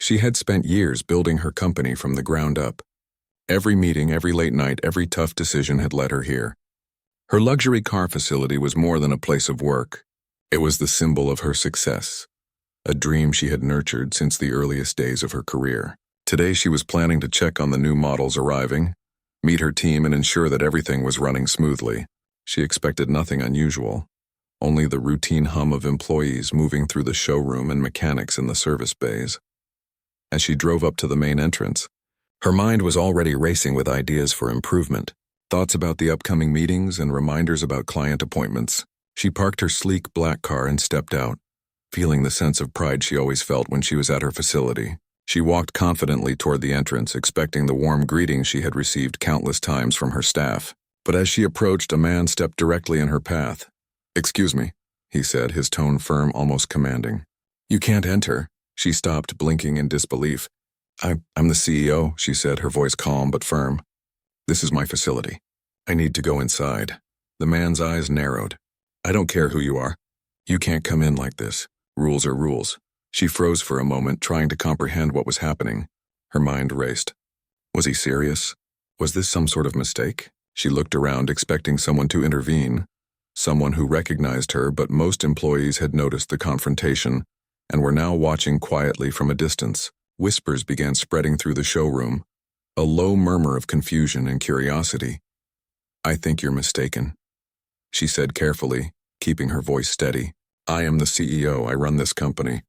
She had spent years building her company from the ground up. Every meeting, every late night, every tough decision had led her here. Her luxury car facility was more than a place of work. It was the symbol of her success, a dream she had nurtured since the earliest days of her career. Today she was planning to check on the new models arriving, meet her team, and ensure that everything was running smoothly. She expected nothing unusual, only the routine hum of employees moving through the showroom and mechanics in the service bays. As she drove up to the main entrance, her mind was already racing with ideas for improvement, thoughts about the upcoming meetings and reminders about client appointments. She parked her sleek black car and stepped out, feeling the sense of pride she always felt when she was at her facility. She walked confidently toward the entrance, expecting the warm greetings she had received countless times from her staff. But as she approached, a man stepped directly in her path. "Excuse me," he said, his tone firm, almost commanding. "You can't enter." She stopped, blinking in disbelief. I'm the CEO, she said, her voice calm but firm. "This is my facility. I need to go inside." The man's eyes narrowed. "I don't care who you are. You can't come in like this. Rules are rules." She froze for a moment, trying to comprehend what was happening. Her mind raced. Was he serious? Was this some sort of mistake? She looked around, expecting someone to intervene, someone who recognized her, but most employees had noticed the confrontation and were now watching quietly from a distance. Whispers began spreading through the showroom, a low murmur of confusion and curiosity. "I think you're mistaken," she said carefully, keeping her voice steady. "I am the CEO. I run this company.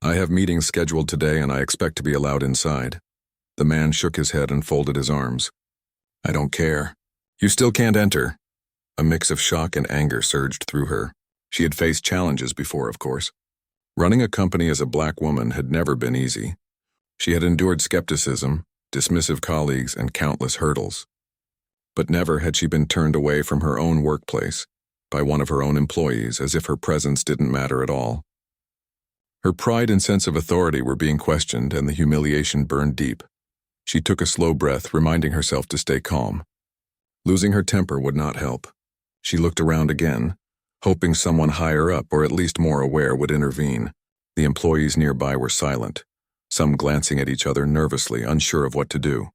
I have meetings scheduled today and I expect to be allowed inside." The man shook his head and folded his arms. "I don't care. You still can't enter." A mix of shock and anger surged through her. She had faced challenges before, of course. Running a company as a black woman had never been easy. She had endured skepticism, dismissive colleagues, and countless hurdles. But never had she been turned away from her own workplace by one of her own employees as if her presence didn't matter at all. Her pride and sense of authority were being questioned, and the humiliation burned deep. She took a slow breath, reminding herself to stay calm. Losing her temper would not help. She looked around again, hoping someone higher up or at least more aware would intervene. The employees nearby were silent, some glancing at each other nervously, unsure of what to do.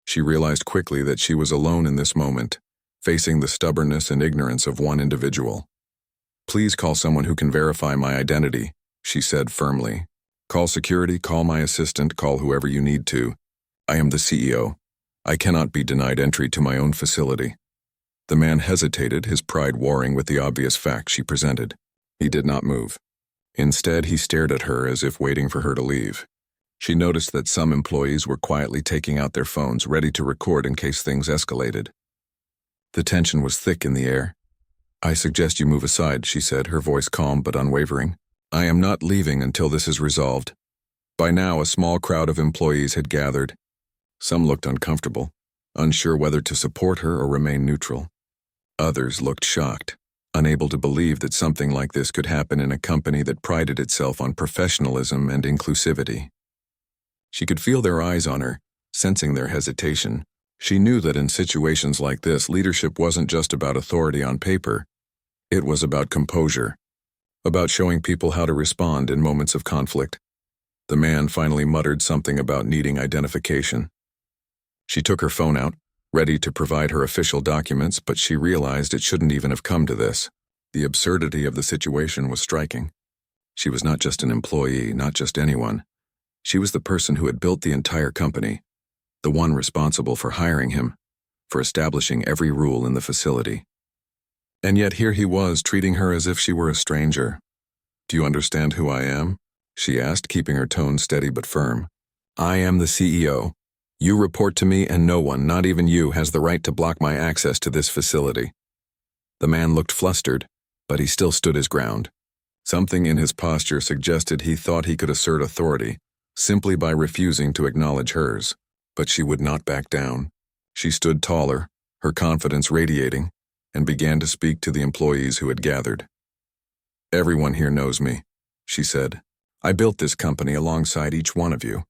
She realized quickly that she was alone in this moment, facing the stubbornness and ignorance of one individual. "Please call someone who can verify my identity," she said firmly. "Call security, call my assistant, call whoever you need to. I am the CEO. I cannot be denied entry to my own facility." The man hesitated, his pride warring with the obvious fact she presented. He did not move. Instead, he stared at her as if waiting for her to leave. She noticed that some employees were quietly taking out their phones, ready to record in case things escalated. The tension was thick in the air. "I suggest you move aside," she said, her voice calm but unwavering. "I am not leaving until this is resolved." By now, a small crowd of employees had gathered. Some looked uncomfortable, unsure whether to support her or remain neutral. Others looked shocked, unable to believe that something like this could happen in a company that prided itself on professionalism and inclusivity. She could feel their eyes on her, sensing their hesitation. She knew that in situations like this, leadership wasn't just about authority on paper. It was about composure, about showing people how to respond in moments of conflict. The man finally muttered something about needing identification. She took her phone out, ready to provide her official documents, but she realized it shouldn't even have come to this. The absurdity of the situation was striking. She was not just an employee, not just anyone. She was the person who had built the entire company, the one responsible for hiring him, for establishing every rule in the facility. And yet here he was, treating her as if she were a stranger. "Do you understand who I am?" she asked, keeping her tone steady but firm. "I am the CEO. You report to me, and no one, not even you, has the right to block my access to this facility." The man looked flustered, but he still stood his ground. Something in his posture suggested he thought he could assert authority simply by refusing to acknowledge hers. But she would not back down. She stood taller, her confidence radiating, and began to speak to the employees who had gathered. "Everyone here knows me," she said. "I built this company alongside each one of you.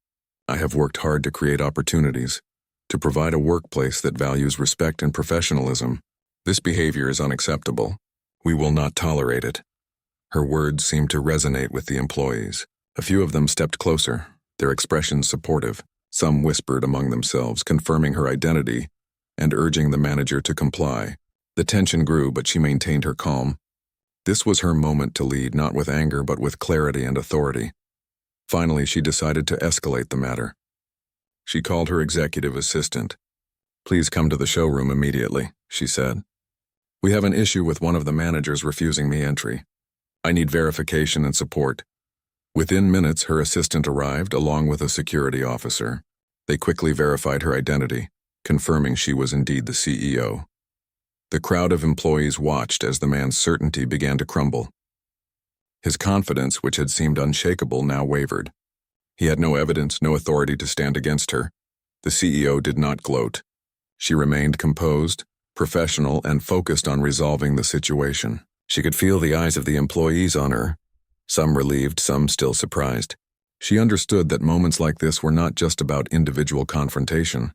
I have worked hard to create opportunities, to provide a workplace that values respect and professionalism. This behavior is unacceptable. We will not tolerate it." Her words seemed to resonate with the employees. A few of them stepped closer, their expressions supportive. Some whispered among themselves, confirming her identity and urging the manager to comply. The tension grew, but she maintained her calm. This was her moment to lead, not with anger but with clarity and authority. Finally, she decided to escalate the matter. She called her executive assistant. "Please come to the showroom immediately," she said. "We have an issue with one of the managers refusing me entry. I need verification and support." Within minutes, her assistant arrived along with a security officer. They quickly verified her identity, confirming she was indeed the CEO. The crowd of employees watched as the man's certainty began to crumble. His confidence, which had seemed unshakable, now wavered. He had no evidence, no authority to stand against her. The CEO did not gloat. She remained composed, professional, and focused on resolving the situation. She could feel the eyes of the employees on her, some relieved, some still surprised. She understood that moments like this were not just about individual confrontation.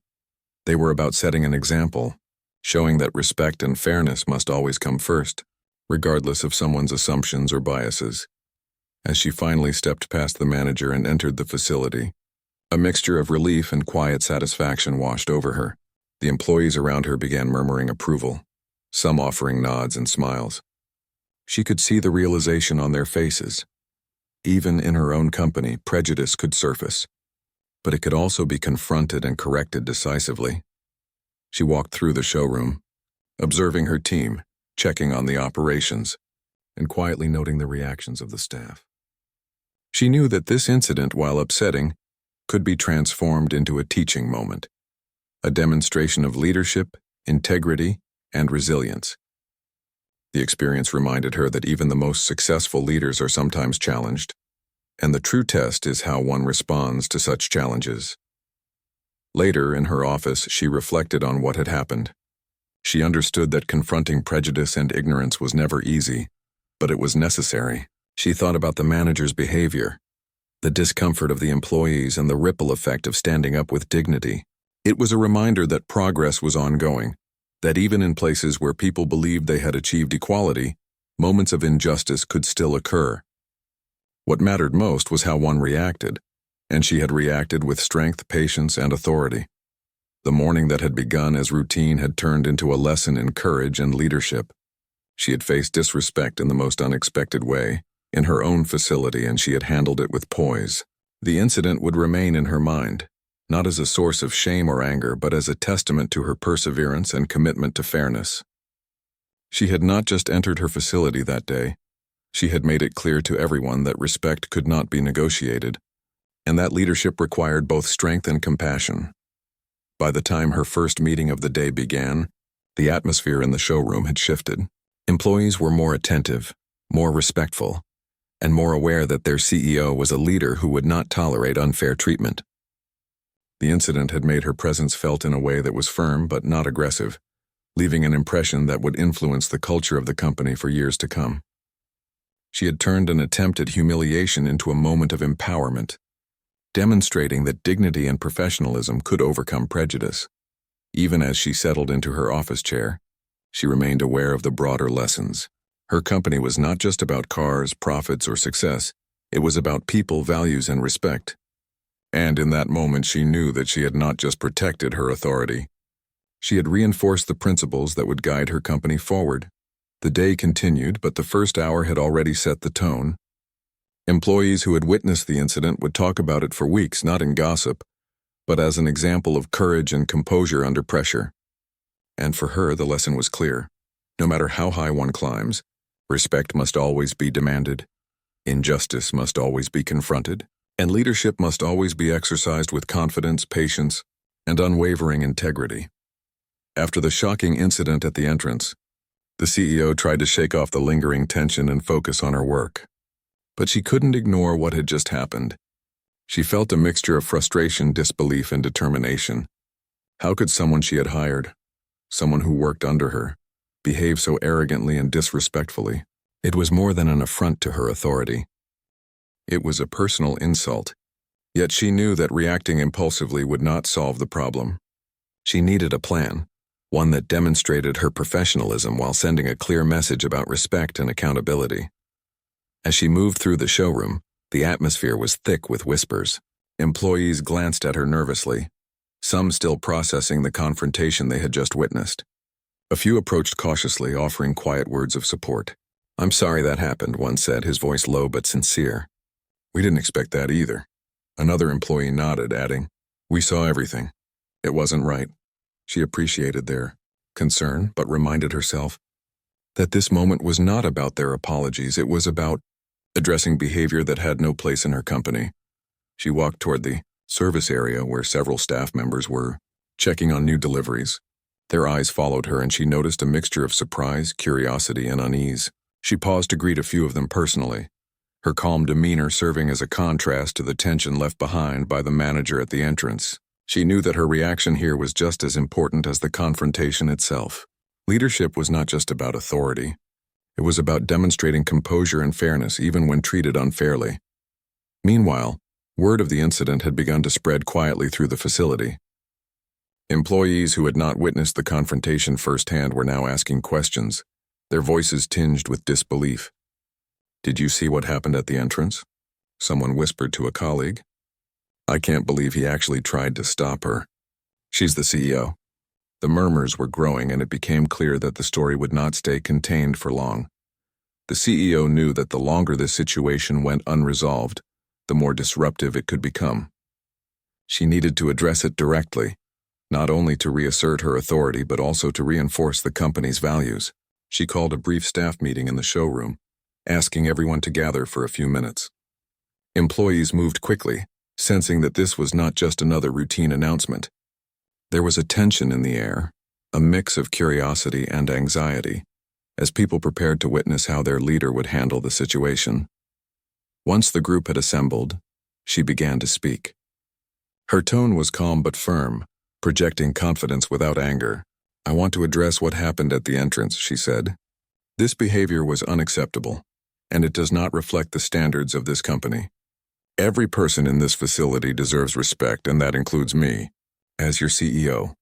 They were about setting an example, showing that respect and fairness must always come first, regardless of someone's assumptions or biases. As she finally stepped past the manager and entered the facility, a mixture of relief and quiet satisfaction washed over her. The employees around her began murmuring approval, some offering nods and smiles. She could see the realization on their faces. Even in her own company, prejudice could surface, but it could also be confronted and corrected decisively. She walked through the showroom, observing her team, checking on the operations, and quietly noting the reactions of the staff. She knew that this incident, while upsetting, could be transformed into a teaching moment, a demonstration of leadership, integrity, and resilience. The experience reminded her that even the most successful leaders are sometimes challenged, and the true test is how one responds to such challenges. Later, in her office, she reflected on what had happened. She understood that confronting prejudice and ignorance was never easy, but it was necessary. She thought about the manager's behavior, the discomfort of the employees, and the ripple effect of standing up with dignity. It was a reminder that progress was ongoing, that even in places where people believed they had achieved equality, moments of injustice could still occur. What mattered most was how one reacted, and she had reacted with strength, patience, and authority. The morning that had begun as routine had turned into a lesson in courage and leadership. She had faced disrespect in the most unexpected way, in her own facility, and she had handled it with poise. The incident would remain in her mind, not as a source of shame or anger, but as a testament to her perseverance and commitment to fairness. She had not just entered her facility that day. She had made it clear to everyone that respect could not be negotiated, and that leadership required both strength and compassion. By the time her first meeting of the day began, the atmosphere in the showroom had shifted. Employees were more attentive, more respectful, and more aware that their CEO was a leader who would not tolerate unfair treatment. The incident had made her presence felt in a way that was firm but not aggressive, leaving an impression that would influence the culture of the company for years to come. She had turned an attempt at humiliation into a moment of empowerment, demonstrating that dignity and professionalism could overcome prejudice. Even as she settled into her office chair, she remained aware of the broader lessons. Her company was not just about cars, profits, or success. It was about people, values, and respect. And in that moment, she knew that she had not just protected her authority. She had reinforced the principles that would guide her company forward. The day continued, but the first hour had already set the tone. Employees who had witnessed the incident would talk about it for weeks, not in gossip, but as an example of courage and composure under pressure. And for her, the lesson was clear. No matter how high one climbs, respect must always be demanded, injustice must always be confronted, and leadership must always be exercised with confidence, patience, and unwavering integrity. After the shocking incident at the entrance, the CEO tried to shake off the lingering tension and focus on her work. But she couldn't ignore what had just happened. She felt a mixture of frustration, disbelief, and determination. How could someone she had hired, someone who worked under her, behave so arrogantly and disrespectfully? It was more than an affront to her authority. It was a personal insult, yet she knew that reacting impulsively would not solve the problem. She needed a plan, one that demonstrated her professionalism while sending a clear message about respect and accountability. As she moved through the showroom, the atmosphere was thick with whispers. Employees glanced at her nervously, some still processing the confrontation they had just witnessed. A few approached cautiously, offering quiet words of support. "I'm sorry that happened," one said, his voice low but sincere. "We didn't expect that either." Another employee nodded, adding, "We saw everything. It wasn't right." She appreciated their concern, but reminded herself that this moment was not about their apologies. It was about addressing behavior that had no place in her company. She walked toward the service area where several staff members were checking on new deliveries. Their eyes followed her, and she noticed a mixture of surprise, curiosity, and unease. She paused to greet a few of them personally, her calm demeanor serving as a contrast to the tension left behind by the manager at the entrance. She knew that her reaction here was just as important as the confrontation itself. Leadership was not just about authority. It was about demonstrating composure and fairness even when treated unfairly. Meanwhile, word of the incident had begun to spread quietly through the facility. Employees who had not witnessed the confrontation firsthand were now asking questions, their voices tinged with disbelief. "Did you see what happened at the entrance?" Someone whispered to a colleague. "I can't believe he actually tried to stop her. She's the CEO." The murmurs were growing, and it became clear that the story would not stay contained for long. The CEO knew that the longer this situation went unresolved, the more disruptive it could become. She needed to address it directly, not only to reassert her authority but also to reinforce the company's values. She called a brief staff meeting in the showroom, asking everyone to gather for a few minutes. Employees moved quickly, sensing that this was not just another routine announcement. There was a tension in the air, a mix of curiosity and anxiety, as people prepared to witness how their leader would handle the situation. Once the group had assembled, she began to speak. Her tone was calm but firm, projecting confidence without anger. "I want to address what happened at the entrance," she said. "This behavior was unacceptable, and it does not reflect the standards of this company. Every person in this facility deserves respect, and that includes me, as your CEO.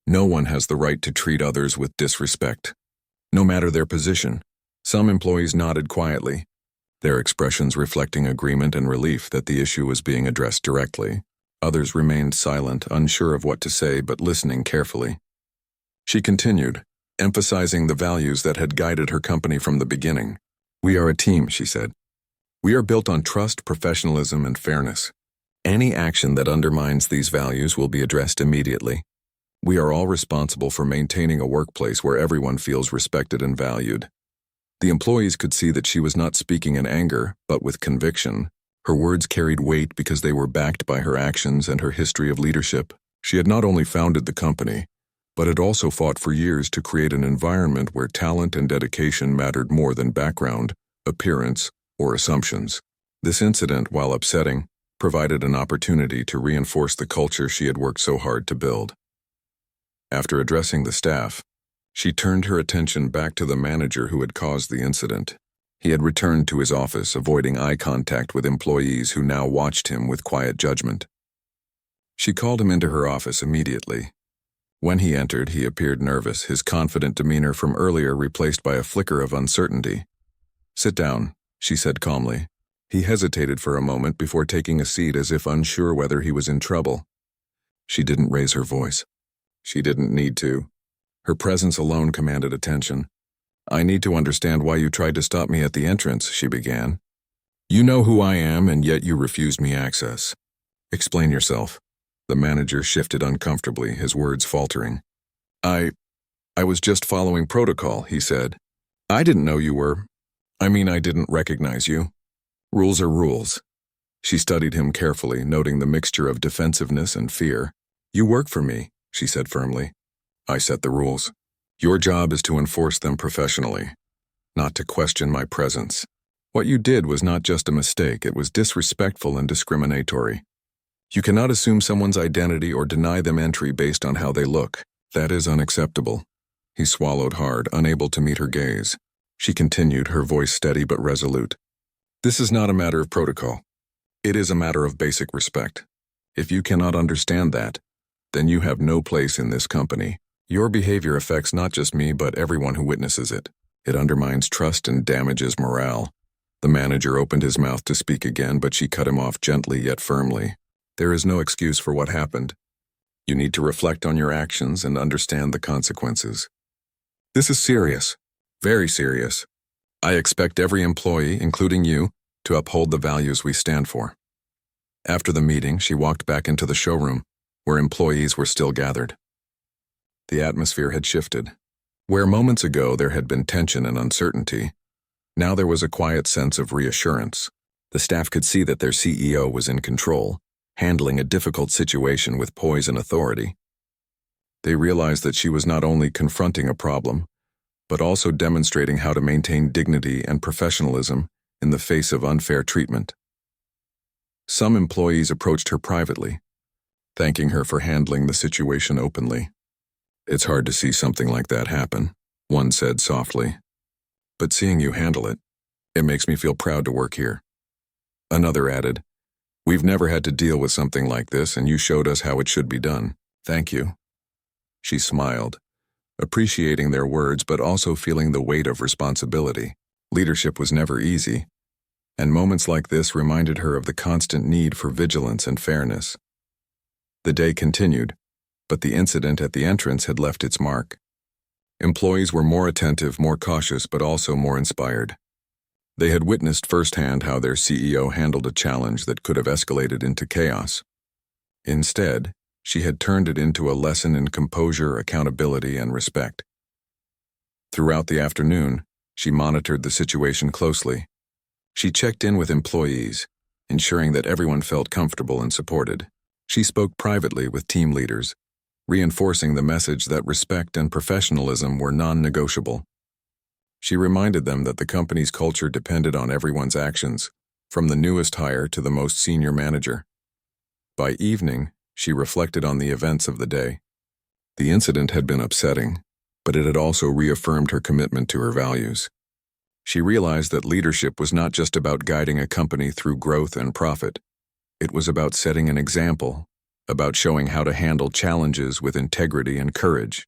No one has the right to treat others with disrespect, no matter their position." Some employees nodded quietly, their expressions reflecting agreement and relief that the issue was being addressed directly. Others remained silent, unsure of what to say but listening carefully. She continued, emphasizing the values that had guided her company from the beginning. "We are a team," she said. "We are built on trust, professionalism, and fairness. Any action that undermines these values will be addressed immediately. We are all responsible for maintaining a workplace where everyone feels respected and valued." The employees could see that she was not speaking in anger, but with conviction. Her words carried weight because they were backed by her actions and her history of leadership. She had not only founded the company, but had also fought for years to create an environment where talent and dedication mattered more than background, appearance, or assumptions. This incident, while upsetting, provided an opportunity to reinforce the culture she had worked so hard to build. After addressing the staff, she turned her attention back to the manager who had caused the incident. He had returned to his office, avoiding eye contact with employees who now watched him with quiet judgment. She called him into her office immediately. When he entered, he appeared nervous, his confident demeanor from earlier replaced by a flicker of uncertainty. "Sit down," she said calmly. He hesitated for a moment before taking a seat as if unsure whether he was in trouble. She didn't raise her voice. She didn't need to. Her presence alone commanded attention. "I need to understand why you tried to stop me at the entrance," she began. "You know who I am, and yet you refused me access. Explain yourself." The manager shifted uncomfortably, his words faltering. I was just following protocol," he said. "I didn't know you were. I didn't recognize you. Rules are rules." She studied him carefully, noting the mixture of defensiveness and fear. "You work for me," she said firmly. "I set the rules. Your job is to enforce them professionally, not to question my presence. What you did was not just a mistake, it was disrespectful and discriminatory. You cannot assume someone's identity or deny them entry based on how they look. That is unacceptable." He swallowed hard, unable to meet her gaze. She continued, her voice steady but resolute. "This is not a matter of protocol. It is a matter of basic respect. If you cannot understand that, then you have no place in this company. Your behavior affects not just me but everyone who witnesses it. It undermines trust and damages morale. The manager opened his mouth to speak again, but she cut him off gently yet firmly. There is no excuse for what happened. You need to reflect on your actions and understand the consequences. This is serious, very serious. I expect every employee, including you, to uphold the values we stand for. After the meeting, she walked back into the showroom, where employees were still gathered. The atmosphere had shifted. Where moments ago there had been tension and uncertainty, now there was a quiet sense of reassurance. The staff could see that their CEO was in control, handling a difficult situation with poise and authority. They realized that she was not only confronting a problem, but also demonstrating how to maintain dignity and professionalism in the face of unfair treatment. Some employees approached her privately, thanking her for handling the situation openly. "It's hard to see something like that happen," one said softly. "But seeing you handle it, it makes me feel proud to work here." Another added, "We've never had to deal with something like this, and you showed us how it should be done. Thank you." She smiled, appreciating their words but also feeling the weight of responsibility. Leadership was never easy, and moments like this reminded her of the constant need for vigilance and fairness. The day continued, but the incident at the entrance had left its mark. Employees were more attentive, more cautious, but also more inspired. They had witnessed firsthand how their CEO handled a challenge that could have escalated into chaos. Instead, she had turned it into a lesson in composure, accountability, and respect. Throughout the afternoon, she monitored the situation closely. She checked in with employees, ensuring that everyone felt comfortable and supported. She spoke privately with team leaders, reinforcing the message that respect and professionalism were non-negotiable. She reminded them that the company's culture depended on everyone's actions, from the newest hire to the most senior manager. By evening, she reflected on the events of the day. The incident had been upsetting, but it had also reaffirmed her commitment to her values. She realized that leadership was not just about guiding a company through growth and profit. It was about setting an example, about showing how to handle challenges with integrity and courage.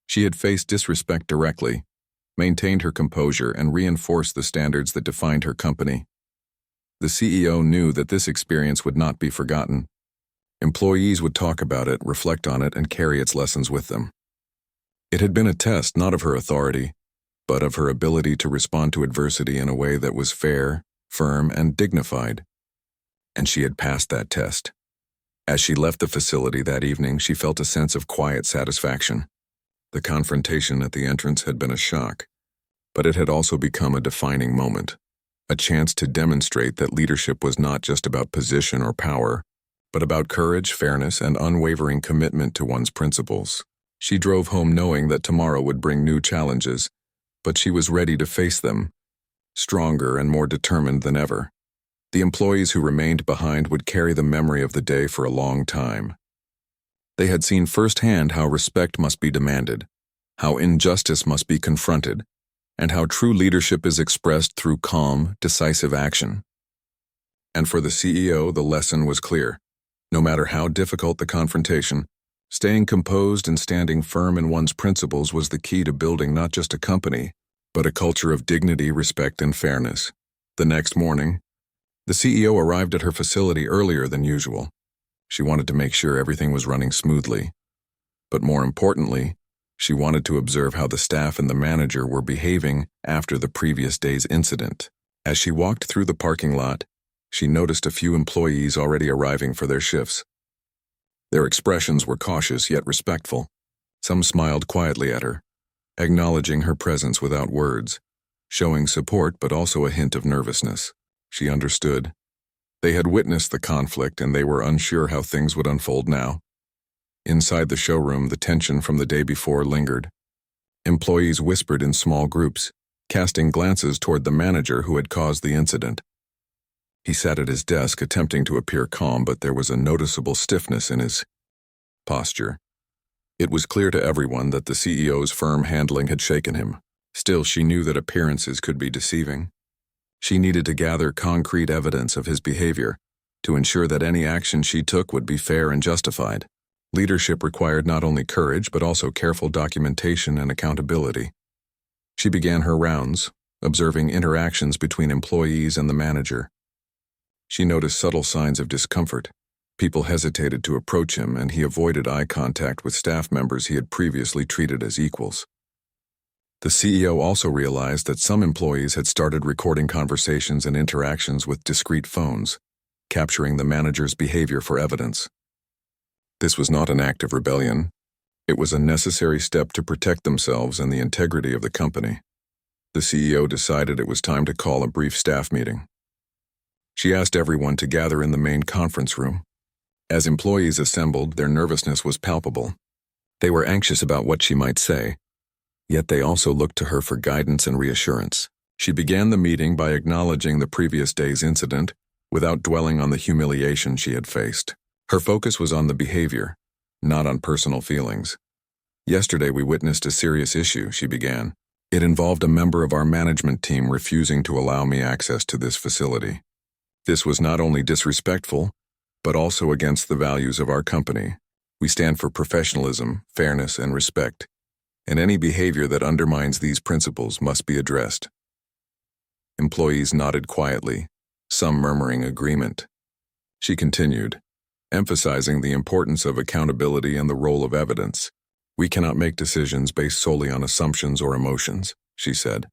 She had faced disrespect directly, maintained her composure, and reinforced the standards that defined her company. The CEO knew that this experience would not be forgotten. Employees would talk about it, reflect on it, and carry its lessons with them. It had been a test not of her authority, but of her ability to respond to adversity in a way that was fair, firm, and dignified. And she had passed that test. As she left the facility that evening, she felt a sense of quiet satisfaction. The confrontation at the entrance had been a shock, but it had also become a defining moment, a chance to demonstrate that leadership was not just about position or power, but about courage, fairness, and unwavering commitment to one's principles. She drove home knowing that tomorrow would bring new challenges, but she was ready to face them, stronger and more determined than ever. The employees who remained behind would carry the memory of the day for a long time. They had seen firsthand how respect must be demanded, how injustice must be confronted, and how true leadership is expressed through calm, decisive action. And for the CEO, the lesson was clear. No matter how difficult the confrontation, staying composed and standing firm in one's principles was the key to building not just a company, but a culture of dignity, respect, and fairness. The next morning, the CEO arrived at her facility earlier than usual. She wanted to make sure everything was running smoothly. But more importantly, she wanted to observe how the staff and the manager were behaving after the previous day's incident. As she walked through the parking lot, she noticed a few employees already arriving for their shifts. Their expressions were cautious yet respectful. Some smiled quietly at her, acknowledging her presence without words, showing support but also a hint of nervousness. She understood. They had witnessed the conflict and they were unsure how things would unfold now. Inside the showroom, the tension from the day before lingered. Employees whispered in small groups, casting glances toward the manager who had caused the incident. He sat at his desk, attempting to appear calm, but there was a noticeable stiffness in his posture. It was clear to everyone that the CEO's firm handling had shaken him. Still, she knew that appearances could be deceiving. She needed to gather concrete evidence of his behavior to ensure that any action she took would be fair and justified. Leadership required not only courage but also careful documentation and accountability. She began her rounds, observing interactions between employees and the manager. She noticed subtle signs of discomfort. People hesitated to approach him, and he avoided eye contact with staff members he had previously treated as equals. The CEO also realized that some employees had started recording conversations and interactions with discrete phones, capturing the manager's behavior for evidence. This was not an act of rebellion. It was a necessary step to protect themselves and the integrity of the company. The CEO decided it was time to call a brief staff meeting. She asked everyone to gather in the main conference room. As employees assembled, their nervousness was palpable. They were anxious about what she might say, yet they also looked to her for guidance and reassurance. She began the meeting by acknowledging the previous day's incident, without dwelling on the humiliation she had faced. Her focus was on the behavior, not on personal feelings. "Yesterday we witnessed a serious issue," she began. "It involved a member of our management team refusing to allow me access to this facility. This was not only disrespectful, but also against the values of our company. We stand for professionalism, fairness, and respect, and any behavior that undermines these principles must be addressed." Employees nodded quietly, some murmuring agreement. She continued, emphasizing the importance of accountability and the role of evidence. "We cannot make decisions based solely on assumptions or emotions," she said.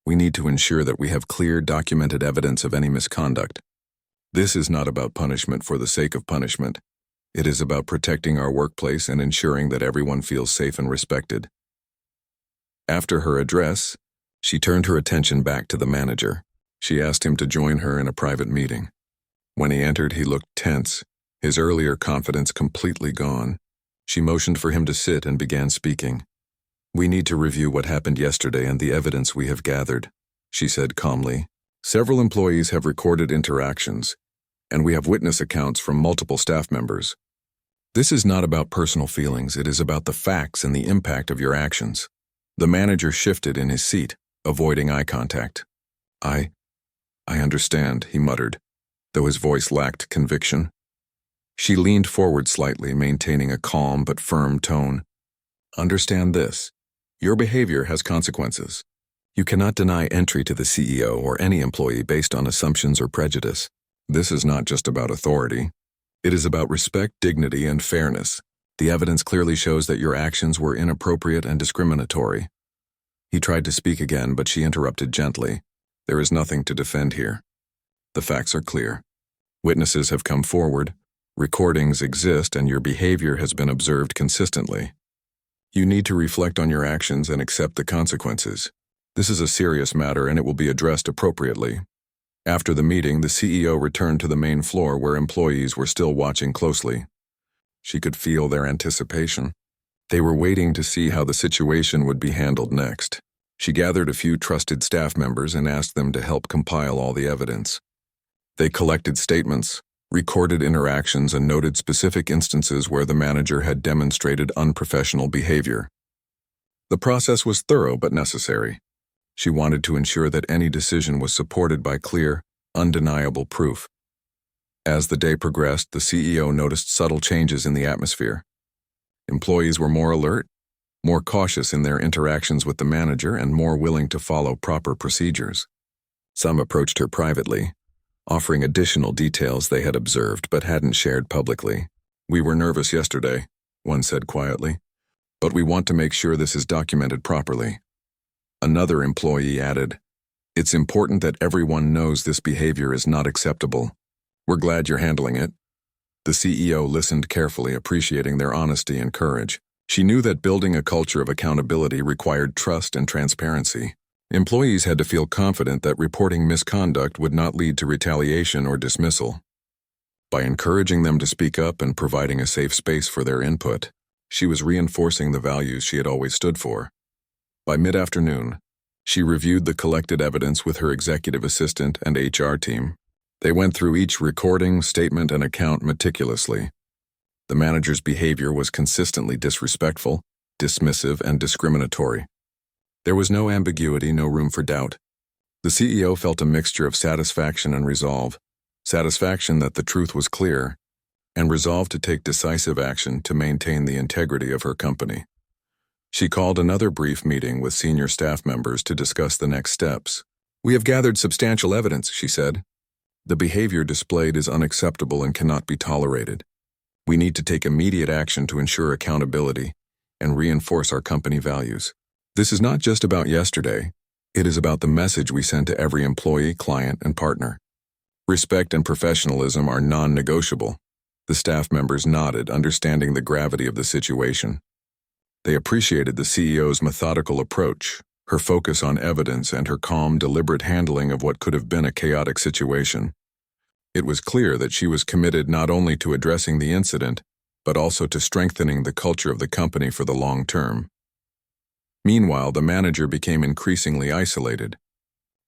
"We need to ensure that we have clear, documented evidence of any misconduct. This is not about punishment for the sake of punishment. It is about protecting our workplace and ensuring that everyone feels safe and respected." After her address, she turned her attention back to the manager. She asked him to join her in a private meeting. When he entered, he looked tense, his earlier confidence completely gone. She motioned for him to sit and began speaking. "We need to review what happened yesterday and the evidence we have gathered," she said calmly. "Several employees have recorded interactions, and we have witness accounts from multiple staff members. This is not about personal feelings, it is about the facts and the impact of your actions." The manager shifted in his seat, avoiding eye contact. I understand," he muttered, though his voice lacked conviction. She leaned forward slightly, maintaining a calm but firm tone. "Understand this. Your behavior has consequences. You cannot deny entry to the CEO or any employee based on assumptions or prejudice. This is not just about authority. It is about respect, dignity, and fairness. The evidence clearly shows that your actions were inappropriate and discriminatory." He tried to speak again, but she interrupted gently. "There is nothing to defend here. The facts are clear. Witnesses have come forward, recordings exist, and your behavior has been observed consistently. You need to reflect on your actions and accept the consequences. This is a serious matter and it will be addressed appropriately." After the meeting, the CEO returned to the main floor where employees were still watching closely. She could feel their anticipation. They were waiting to see how the situation would be handled next. She gathered a few trusted staff members and asked them to help compile all the evidence. They collected statements, recorded interactions, and noted specific instances where the manager had demonstrated unprofessional behavior. The process was thorough but necessary. She wanted to ensure that any decision was supported by clear, undeniable proof. As the day progressed, the CEO noticed subtle changes in the atmosphere. Employees were more alert, more cautious in their interactions with the manager, and more willing to follow proper procedures. Some approached her privately, offering additional details they had observed but hadn't shared publicly. "We were nervous yesterday," one said quietly, "but we want to make sure this is documented properly." Another employee added, "It's important that everyone knows this behavior is not acceptable. We're glad you're handling it." The CEO listened carefully, appreciating their honesty and courage. She knew that building a culture of accountability required trust and transparency. Employees had to feel confident that reporting misconduct would not lead to retaliation or dismissal. By encouraging them to speak up and providing a safe space for their input, she was reinforcing the values she had always stood for. By mid-afternoon, she reviewed the collected evidence with her executive assistant and HR team. They went through each recording, statement, and account meticulously. The manager's behavior was consistently disrespectful, dismissive, and discriminatory. There was no ambiguity, no room for doubt. The CEO felt a mixture of satisfaction and resolve, satisfaction that the truth was clear, and resolve to take decisive action to maintain the integrity of her company. She called another brief meeting with senior staff members to discuss the next steps. "We have gathered substantial evidence," she said. "The behavior displayed is unacceptable and cannot be tolerated. We need to take immediate action to ensure accountability and reinforce our company values. This is not just about yesterday. It is about the message we send to every employee, client, and partner. Respect and professionalism are non-negotiable." The staff members nodded, understanding the gravity of the situation. They appreciated the CEO's methodical approach, her focus on evidence, and her calm, deliberate handling of what could have been a chaotic situation. It was clear that she was committed not only to addressing the incident, but also to strengthening the culture of the company for the long term. Meanwhile, the manager became increasingly isolated.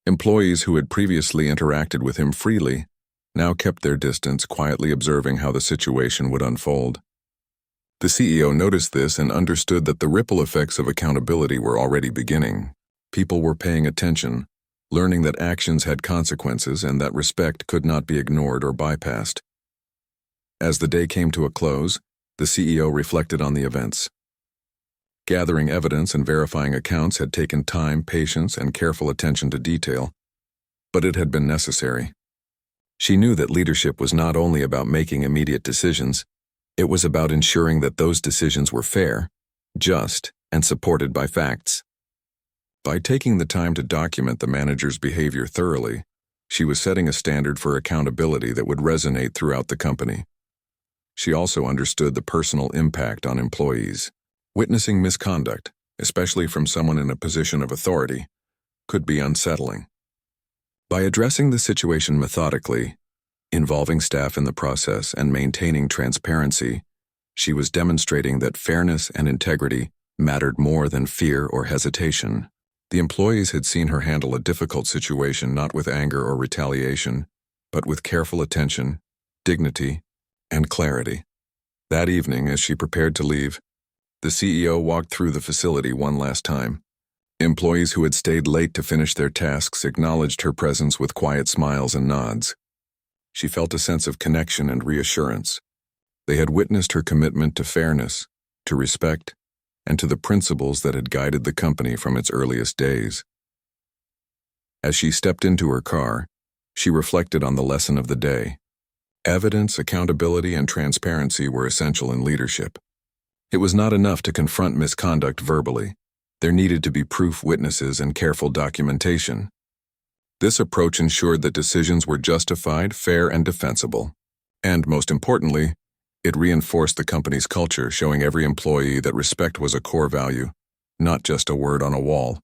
Employees who had previously interacted with him freely now kept their distance, quietly observing how the situation would unfold. The CEO noticed this and understood that the ripple effects of accountability were already beginning. People were paying attention, learning that actions had consequences and that respect could not be ignored or bypassed. As the day came to a close, the CEO reflected on the events. Gathering evidence and verifying accounts had taken time, patience, and careful attention to detail, but it had been necessary. She knew that leadership was not only about making immediate decisions, it was about ensuring that those decisions were fair, just, and supported by facts. By taking the time to document the manager's behavior thoroughly, she was setting a standard for accountability that would resonate throughout the company. She also understood the personal impact on employees. Witnessing misconduct, especially from someone in a position of authority, could be unsettling. By addressing the situation methodically, involving staff in the process, and maintaining transparency, she was demonstrating that fairness and integrity mattered more than fear or hesitation. The employees had seen her handle a difficult situation not with anger or retaliation, but with careful attention, dignity, and clarity. That evening, as she prepared to leave, the CEO walked through the facility one last time. Employees who had stayed late to finish their tasks acknowledged her presence with quiet smiles and nods. She felt a sense of connection and reassurance. They had witnessed her commitment to fairness, to respect, and to the principles that had guided the company from its earliest days. As she stepped into her car, she reflected on the lesson of the day. Evidence, accountability, and transparency were essential in leadership. It was not enough to confront misconduct verbally. There needed to be proof, witnesses, and careful documentation. This approach ensured that decisions were justified, fair, and defensible. And, most importantly, it reinforced the company's culture, showing every employee that respect was a core value, not just a word on a wall.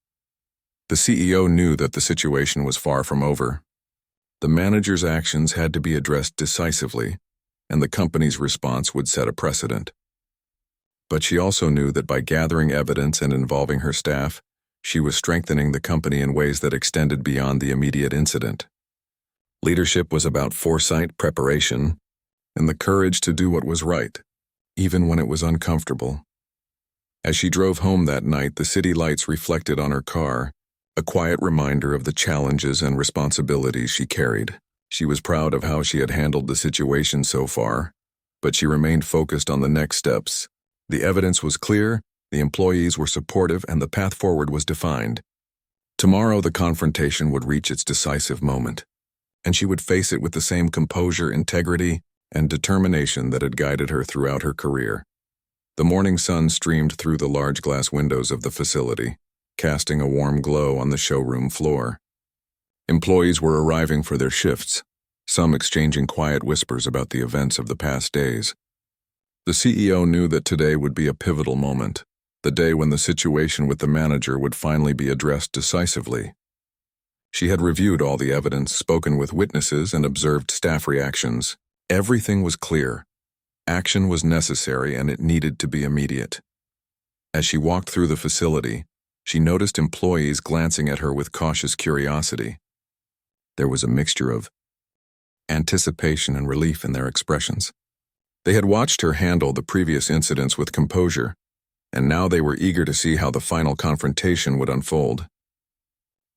The CEO knew that the situation was far from over. The manager's actions had to be addressed decisively, and the company's response would set a precedent. But she also knew that by gathering evidence and involving her staff, she was strengthening the company in ways that extended beyond the immediate incident. Leadership was about foresight, preparation, and the courage to do what was right, even when it was uncomfortable. As she drove home that night, the city lights reflected on her car, a quiet reminder of the challenges and responsibilities she carried. She was proud of how she had handled the situation so far, but she remained focused on the next steps. The evidence was clear, the employees were supportive, and the path forward was defined. Tomorrow, the confrontation would reach its decisive moment, and she would face it with the same composure, integrity, and determination that had guided her throughout her career. The morning sun streamed through the large glass windows of the facility, casting a warm glow on the showroom floor. Employees were arriving for their shifts, some exchanging quiet whispers about the events of the past days. The CEO knew that today would be a pivotal moment, the day when the situation with the manager would finally be addressed decisively. She had reviewed all the evidence, spoken with witnesses, and observed staff reactions. Everything was clear. Action was necessary, and it needed to be immediate. As she walked through the facility, she noticed employees glancing at her with cautious curiosity. There was a mixture of anticipation and relief in their expressions. They had watched her handle the previous incidents with composure, and now they were eager to see how the final confrontation would unfold.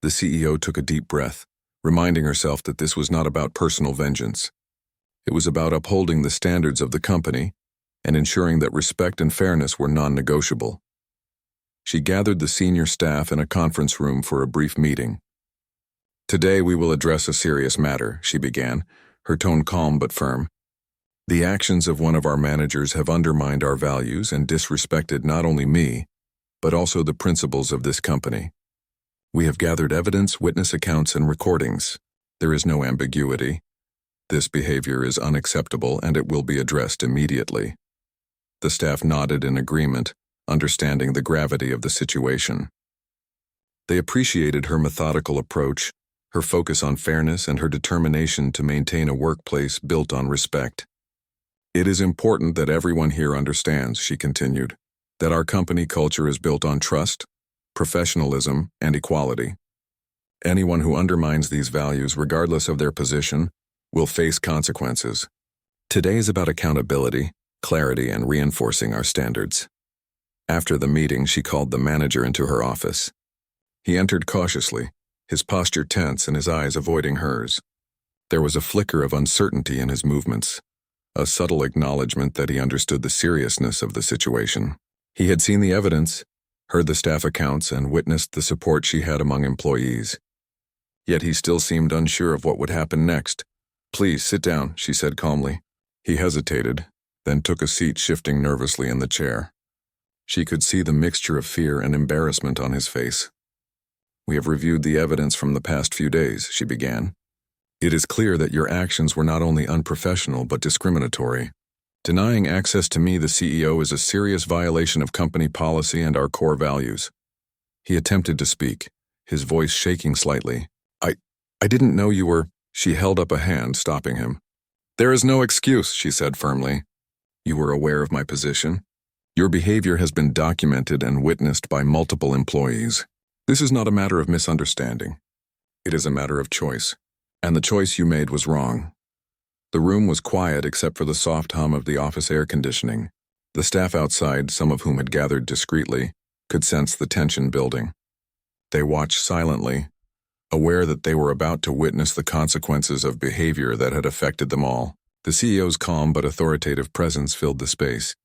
The CEO took a deep breath, reminding herself that this was not about personal vengeance. It was about upholding the standards of the company and ensuring that respect and fairness were non-negotiable. She gathered the senior staff in a conference room for a brief meeting. "Today we will address a serious matter," she began, her tone calm but firm. "The actions of one of our managers have undermined our values and disrespected not only me, but also the principles of this company. We have gathered evidence, witness accounts, and recordings. There is no ambiguity. This behavior is unacceptable and it will be addressed immediately." The staff nodded in agreement, understanding the gravity of the situation. They appreciated her methodical approach, her focus on fairness, and her determination to maintain a workplace built on respect. "It is important that everyone here understands," she continued, "that our company culture is built on trust, professionalism, and equality. Anyone who undermines these values, regardless of their position, will face consequences. Today is about accountability, clarity, and reinforcing our standards." After the meeting, she called the manager into her office. He entered cautiously, his posture tense and his eyes avoiding hers. There was a flicker of uncertainty in his movements, a subtle acknowledgement that he understood the seriousness of the situation. He had seen the evidence, heard the staff accounts, and witnessed the support she had among employees. Yet he still seemed unsure of what would happen next. "Please, sit down," she said calmly. He hesitated, then took a seat, shifting nervously in the chair. She could see the mixture of fear and embarrassment on his face. "We have reviewed the evidence from the past few days," she began. "It is clear that your actions were not only unprofessional but discriminatory. Denying access to me, the CEO, is a serious violation of company policy and our core values." He attempted to speak, his voice shaking slightly. I didn't know you were—" She held up a hand, stopping him. "There is no excuse," she said firmly. "You were aware of my position. Your behavior has been documented and witnessed by multiple employees. This is not a matter of misunderstanding. It is a matter of choice, and the choice you made was wrong." The room was quiet except for the soft hum of the office air conditioning. The staff outside, some of whom had gathered discreetly, could sense the tension building. They watched silently, aware that they were about to witness the consequences of behavior that had affected them all. The CEO's calm but authoritative presence filled the space,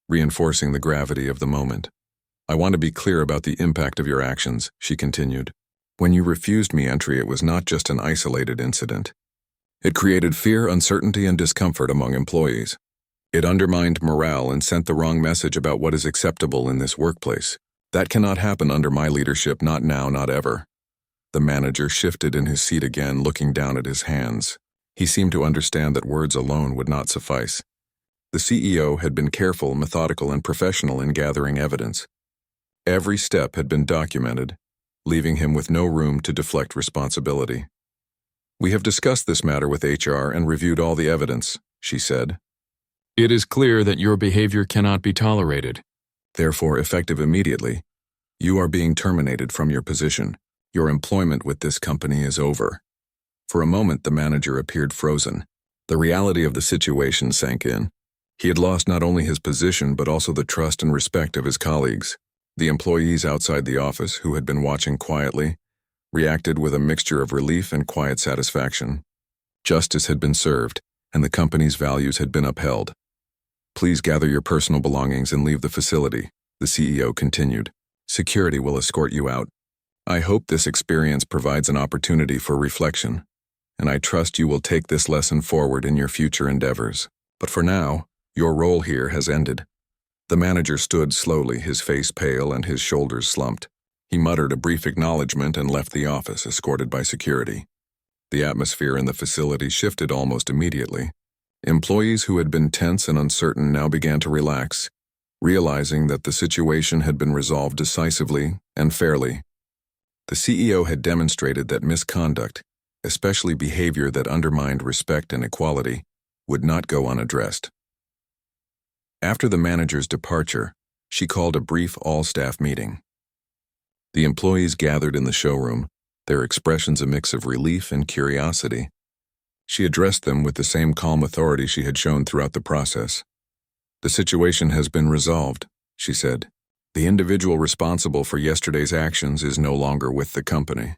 reinforcing the gravity of the moment. "I want to be clear about the impact of your actions," she continued. "When you refused me entry, it was not just an isolated incident. It created fear, uncertainty, and discomfort among employees. It undermined morale and sent the wrong message about what is acceptable in this workplace. That cannot happen under my leadership, not now, not ever." The manager shifted in his seat again, looking down at his hands. He seemed to understand that words alone would not suffice. The CEO had been careful, methodical, and professional in gathering evidence. Every step had been documented, leaving him with no room to deflect responsibility. "We have discussed this matter with HR and reviewed all the evidence," she said. "It is clear that your behavior cannot be tolerated. Therefore, effective immediately, you are being terminated from your position. Your employment with this company is over." For a moment, the manager appeared frozen. The reality of the situation sank in. He had lost not only his position but also the trust and respect of his colleagues. The employees outside the office, who had been watching quietly, reacted with a mixture of relief and quiet satisfaction. Justice had been served, and the company's values had been upheld. "Please gather your personal belongings and leave the facility," the CEO continued. "Security will escort you out. I hope this experience provides an opportunity for reflection, and I trust you will take this lesson forward in your future endeavors. But for now, your role here has ended." The manager stood slowly, his face pale and his shoulders slumped. He muttered a brief acknowledgement and left the office, escorted by security. The atmosphere in the facility shifted almost immediately. Employees who had been tense and uncertain now began to relax, realizing that the situation had been resolved decisively and fairly. The CEO had demonstrated that misconduct, especially behavior that undermined respect and equality, would not go unaddressed. After the manager's departure, she called a brief all-staff meeting. The employees gathered in the showroom, their expressions a mix of relief and curiosity. She addressed them with the same calm authority she had shown throughout the process. "The situation has been resolved," she said. "The individual responsible for yesterday's actions is no longer with the company.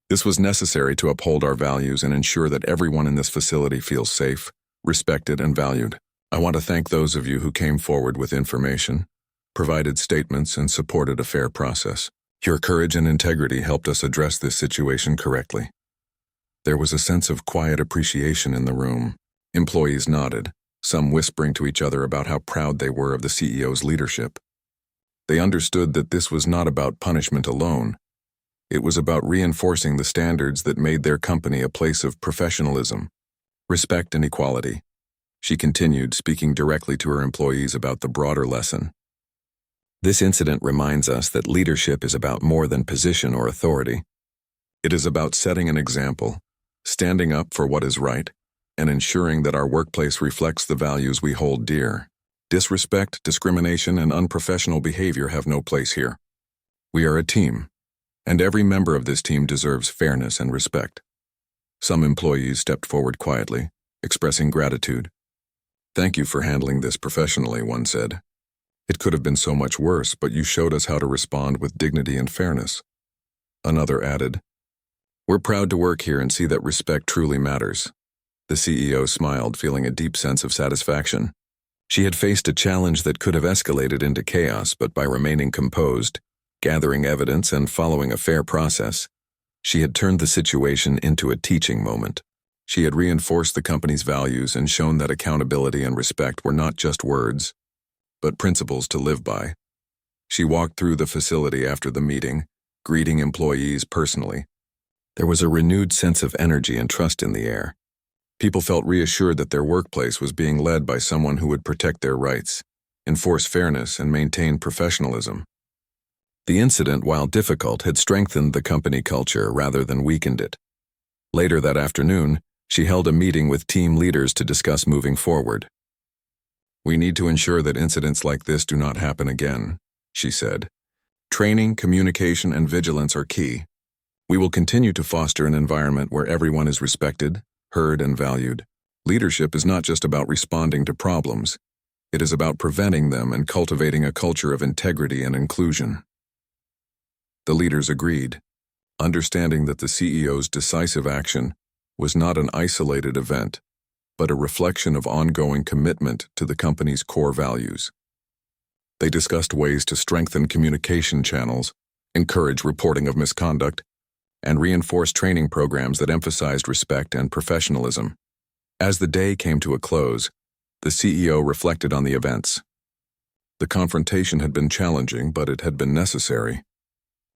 This was necessary to uphold our values and ensure that everyone in this facility feels safe, respected, and valued. I want to thank those of you who came forward with information, provided statements, and supported a fair process. Your courage and integrity helped us address this situation correctly. There was a sense of quiet appreciation in the room. Employees nodded, some whispering to each other about how proud they were of the CEO's leadership. They understood that this was not about punishment alone. It was about reinforcing the standards that made their company a place of professionalism, respect, and equality. She continued, speaking directly to her employees about the broader lesson. This incident reminds us that leadership is about more than position or authority. It is about setting an example, standing up for what is right, and ensuring that our workplace reflects the values we hold dear. Disrespect, discrimination, and unprofessional behavior have no place here. We are a team, and every member of this team deserves fairness and respect. Some employees stepped forward quietly, expressing gratitude. "Thank you for handling this professionally," one said. "It could have been so much worse, but you showed us how to respond with dignity and fairness." Another added, "We're proud to work here and see that respect truly matters." The CEO smiled, feeling a deep sense of satisfaction. She had faced a challenge that could have escalated into chaos, but by remaining composed, gathering evidence, and following a fair process, she had turned the situation into a teaching moment. She had reinforced the company's values and shown that accountability and respect were not just words, but principles to live by. She walked through the facility after the meeting, greeting employees personally. There was a renewed sense of energy and trust in the air. People felt reassured that their workplace was being led by someone who would protect their rights, enforce fairness, and maintain professionalism. The incident, while difficult, had strengthened the company culture rather than weakened it. Later that afternoon, she held a meeting with team leaders to discuss moving forward. "We need to ensure that incidents like this do not happen again," she said. "Training, communication, and vigilance are key. We will continue to foster an environment where everyone is respected, heard, and valued. Leadership is not just about responding to problems. It is about preventing them and cultivating a culture of integrity and inclusion." The leaders agreed, understanding that the CEO's decisive action was not an isolated event, but a reflection of ongoing commitment to the company's core values. They discussed ways to strengthen communication channels, encourage reporting of misconduct, and reinforce training programs that emphasized respect and professionalism. As the day came to a close, the CEO reflected on the events. The confrontation had been challenging, but it had been necessary.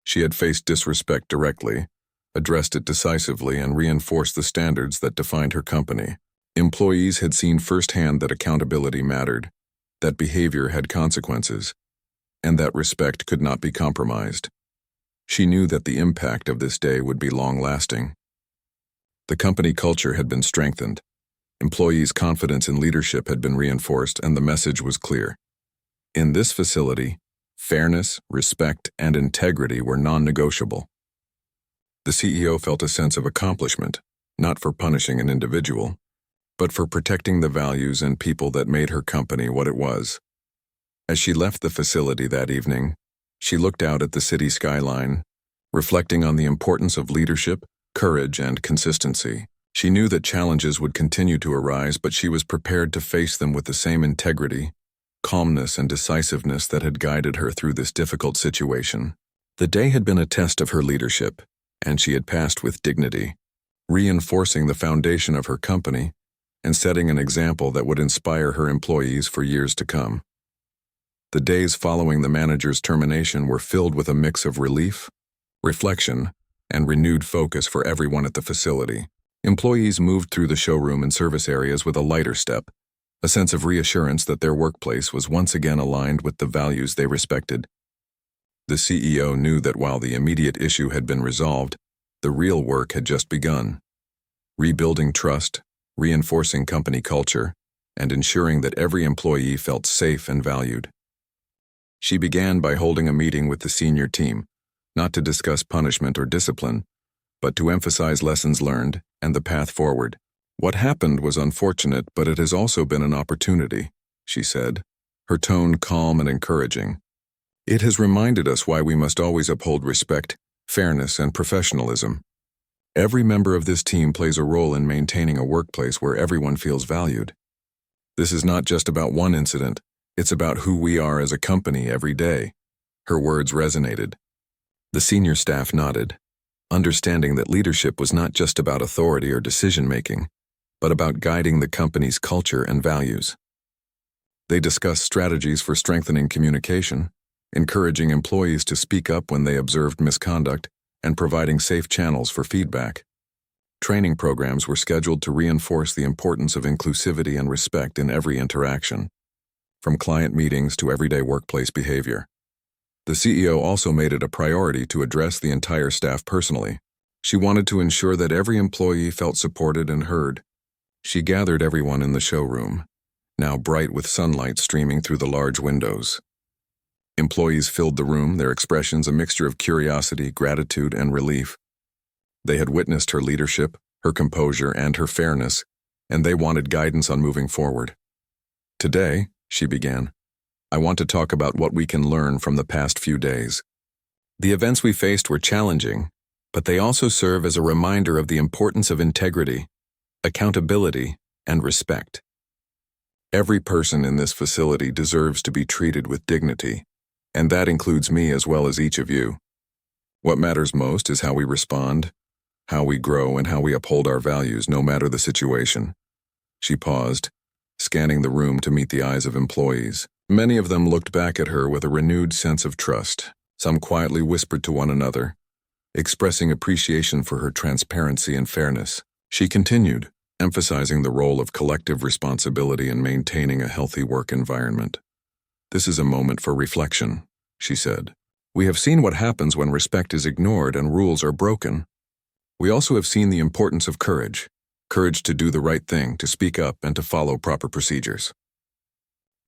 She had faced disrespect directly, addressed it decisively, and reinforced the standards that defined her company. Employees had seen firsthand that accountability mattered, that behavior had consequences, and that respect could not be compromised. She knew that the impact of this day would be long-lasting. The company culture had been strengthened. Employees' confidence in leadership had been reinforced, and the message was clear. In this facility, fairness, respect, and integrity were non-negotiable. The CEO felt a sense of accomplishment, not for punishing an individual, but for protecting the values and people that made her company what it was. As she left the facility that evening, she looked out at the city skyline, reflecting on the importance of leadership, courage, and consistency. She knew that challenges would continue to arise, but she was prepared to face them with the same integrity, calmness, and decisiveness that had guided her through this difficult situation. The day had been a test of her leadership, and she had passed with dignity, reinforcing the foundation of her company and setting an example that would inspire her employees for years to come. The days following the manager's termination were filled with a mix of relief, reflection, and renewed focus for everyone at the facility. Employees moved through the showroom and service areas with a lighter step, a sense of reassurance that their workplace was once again aligned with the values they respected. The CEO knew that while the immediate issue had been resolved, the real work had just begun. Rebuilding trust, reinforcing company culture, and ensuring that every employee felt safe and valued. She began by holding a meeting with the senior team, not to discuss punishment or discipline, but to emphasize lessons learned and the path forward. "What happened was unfortunate, but it has also been an opportunity," she said, her tone calm and encouraging. "It has reminded us why we must always uphold respect, fairness, and professionalism. Every member of this team plays a role in maintaining a workplace where everyone feels valued. This is not just about one incident, It's about who we are as a company every day." Her words resonated. The senior staff nodded, understanding that leadership was not just about authority or decision-making, but about guiding the company's culture and values. They discussed strategies for strengthening communication, encouraging employees to speak up when they observed misconduct, and providing safe channels for feedback. Training programs were scheduled to reinforce the importance of inclusivity and respect in every interaction, from client meetings to everyday workplace behavior. The CEO also made it a priority to address the entire staff personally. She wanted to ensure that every employee felt supported and heard. She gathered everyone in the showroom, now bright with sunlight streaming through the large windows. Employees filled the room, their expressions a mixture of curiosity, gratitude, and relief. They had witnessed her leadership, her composure, and her fairness, and they wanted guidance on moving forward. "Today," she began, "I want to talk about what we can learn from the past few days. The events we faced were challenging, but they also serve as a reminder of the importance of integrity, accountability, and respect. Every person in this facility deserves to be treated with dignity, and that includes me as well as each of you. What matters most is how we respond, how we grow, and how we uphold our values no matter the situation." She paused, scanning the room to meet the eyes of employees. Many of them looked back at her with a renewed sense of trust. Some quietly whispered to one another, expressing appreciation for her transparency and fairness. She continued, emphasizing the role of collective responsibility in maintaining a healthy work environment. "This is a moment for reflection," she said. "We have seen what happens when respect is ignored and rules are broken. We also have seen the importance of courage to do the right thing, to speak up, and to follow proper procedures.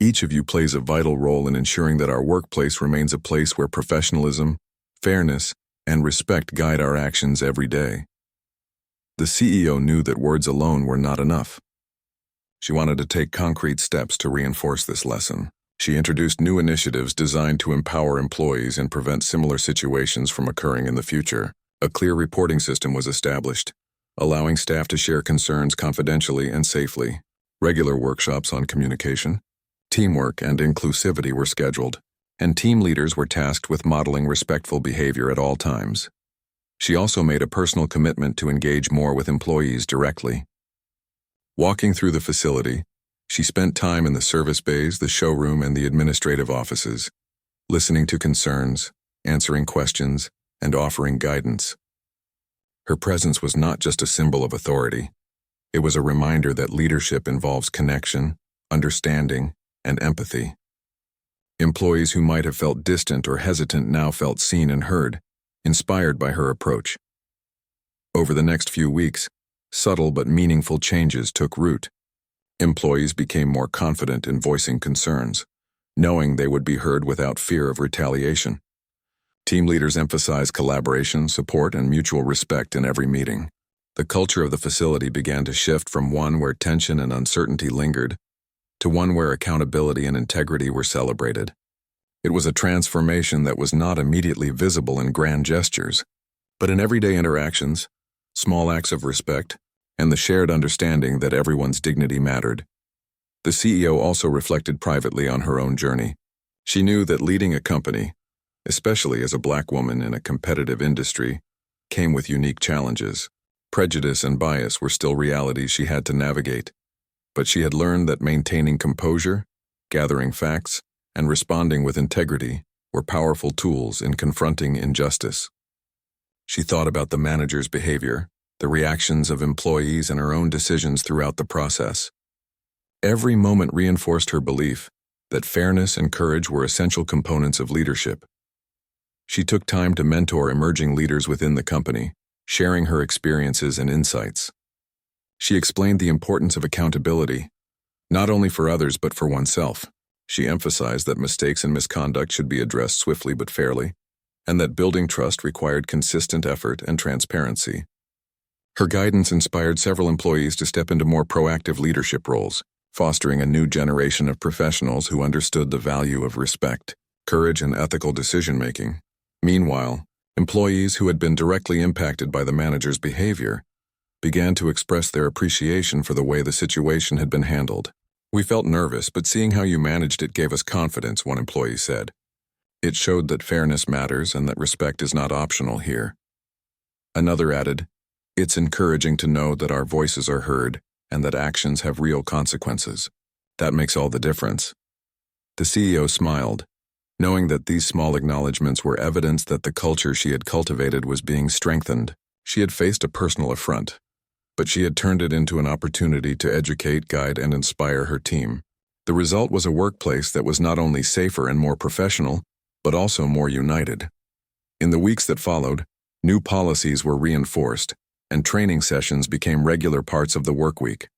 Each of you plays a vital role in ensuring that our workplace remains a place where professionalism, fairness, and respect guide our actions every day." The CEO knew that words alone were not enough. She wanted to take concrete steps to reinforce this lesson. She introduced new initiatives designed to empower employees and prevent similar situations from occurring in the future. A clear reporting system was established, allowing staff to share concerns confidentially and safely. Regular workshops on communication, teamwork, and inclusivity were scheduled, and team leaders were tasked with modeling respectful behavior at all times. She also made a personal commitment to engage more with employees directly. Walking through the facility, she spent time in the service bays, the showroom, and the administrative offices, listening to concerns, answering questions, and offering guidance. Her presence was not just a symbol of authority. It was a reminder that leadership involves connection, understanding, and empathy. Employees who might have felt distant or hesitant now felt seen and heard, inspired by her approach. Over the next few weeks, subtle but meaningful changes took root. Employees became more confident in voicing concerns, knowing they would be heard without fear of retaliation. Team leaders emphasized collaboration, support, and mutual respect in every meeting. The culture of the facility began to shift from one where tension and uncertainty lingered to one where accountability and integrity were celebrated. It was a transformation that was not immediately visible in grand gestures, but in everyday interactions, small acts of respect, and the shared understanding that everyone's dignity mattered. The CEO also reflected privately on her own journey. She knew that leading a company, especially as a Black woman in a competitive industry, came with unique challenges. Prejudice and bias were still realities she had to navigate, but she had learned that maintaining composure, gathering facts, and responding with integrity were powerful tools in confronting injustice. She thought about the manager's behavior, the reactions of employees, and her own decisions throughout the process. Every moment reinforced her belief that fairness and courage were essential components of leadership. She took time to mentor emerging leaders within the company, sharing her experiences and insights. She explained the importance of accountability, not only for others but for oneself. She emphasized that mistakes and misconduct should be addressed swiftly but fairly, and that building trust required consistent effort and transparency. Her guidance inspired several employees to step into more proactive leadership roles, fostering a new generation of professionals who understood the value of respect, courage, and ethical decision-making. Meanwhile, employees who had been directly impacted by the manager's behavior began to express their appreciation for the way the situation had been handled. "We felt nervous, but seeing how you managed it gave us confidence," one employee said. "It showed that fairness matters and that respect is not optional here." Another added, "It's encouraging to know that our voices are heard and that actions have real consequences. That makes all the difference." The CEO smiled, knowing that these small acknowledgments were evidence that the culture she had cultivated was being strengthened. She had faced a personal affront, but she had turned it into an opportunity to educate, guide, and inspire her team. The result was a workplace that was not only safer and more professional, but also more united. In the weeks that followed, new policies were reinforced, and training sessions became regular parts of the workweek.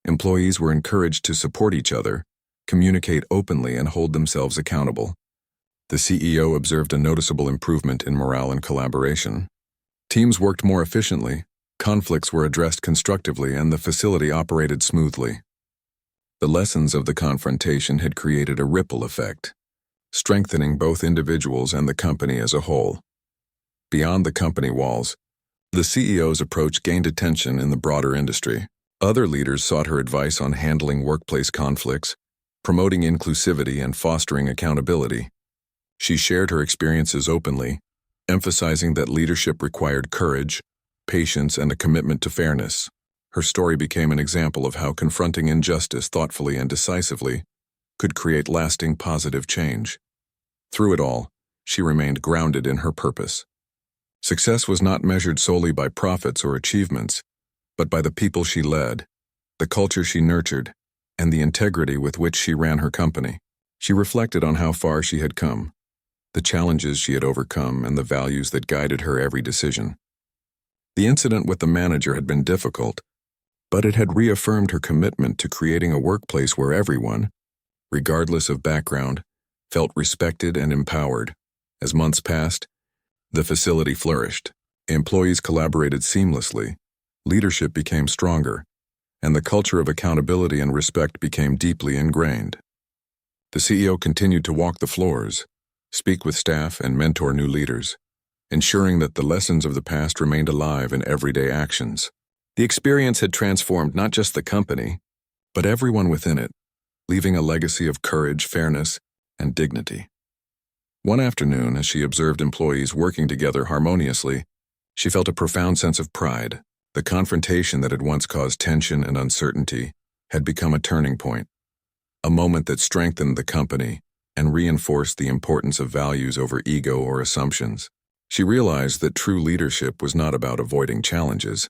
Employees were encouraged to support each other, communicate openly, and hold themselves accountable. The CEO observed a noticeable improvement in morale and collaboration. Teams worked more efficiently, conflicts were addressed constructively, and the facility operated smoothly. The lessons of the confrontation had created a ripple effect, strengthening both individuals and the company as a whole. Beyond the company walls, the CEO's approach gained attention in the broader industry. Other leaders sought her advice on handling workplace conflicts, promoting inclusivity, and fostering accountability. She shared her experiences openly, emphasizing that leadership required courage, patience, and a commitment to fairness. Her story became an example of how confronting injustice thoughtfully and decisively could create lasting positive change. Through it all, she remained grounded in her purpose. Success was not measured solely by profits or achievements, but by the people she led, the culture she nurtured, and the integrity with which she ran her company. She reflected on how far she had come, the challenges she had overcome, and the values that guided her every decision. The incident with the manager had been difficult, but it had reaffirmed her commitment to creating a workplace where everyone, regardless of background, felt respected and empowered. As months passed, the facility flourished. Employees collaborated seamlessly, leadership became stronger, and the culture of accountability and respect became deeply ingrained. The CEO continued to walk the floors, speak with staff, and mentor new leaders, ensuring that the lessons of the past remained alive in everyday actions. The experience had transformed not just the company, but everyone within it, leaving a legacy of courage, fairness, and dignity. One afternoon, as she observed employees working together harmoniously, she felt a profound sense of pride. The confrontation that had once caused tension and uncertainty had become a turning point, a moment that strengthened the company and reinforced the importance of values over ego or assumptions. She realized that true leadership was not about avoiding challenges.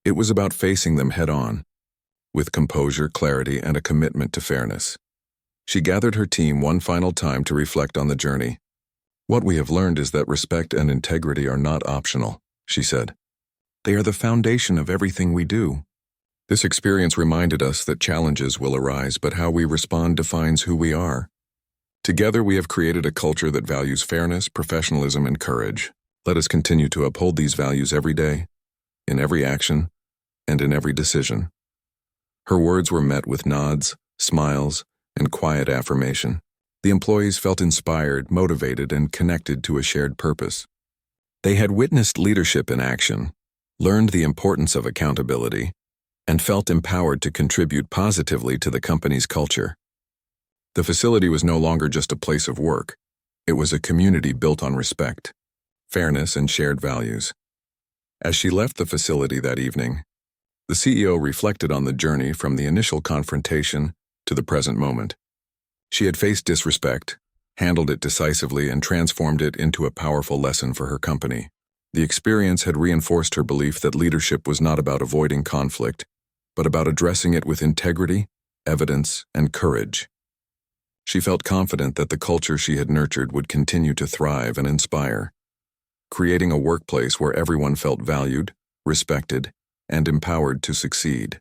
It was about facing them head-on, with composure, clarity, and a commitment to fairness. She gathered her team one final time to reflect on the journey. "What we have learned is that respect and integrity are not optional," she said. "They are the foundation of everything we do." This experience reminded us that challenges will arise, but how we respond defines who we are. Together, we have created a culture that values fairness, professionalism, and courage. Let us continue to uphold these values every day, in every action, and in every decision. Her words were met with nods, smiles, and quiet affirmation. The employees felt inspired, motivated, and connected to a shared purpose. They had witnessed leadership in action, learned the importance of accountability, and felt empowered to contribute positively to the company's culture. The facility was no longer just a place of work. It was a community built on respect, fairness, and shared values. As she left the facility that evening, the CEO reflected on the journey from the initial confrontation to the present moment. She had faced disrespect, handled it decisively, and transformed it into a powerful lesson for her company. The experience had reinforced her belief that leadership was not about avoiding conflict, but about addressing it with integrity, evidence, and courage. She felt confident that the culture she had nurtured would continue to thrive and inspire, creating a workplace where everyone felt valued, respected, and empowered to succeed.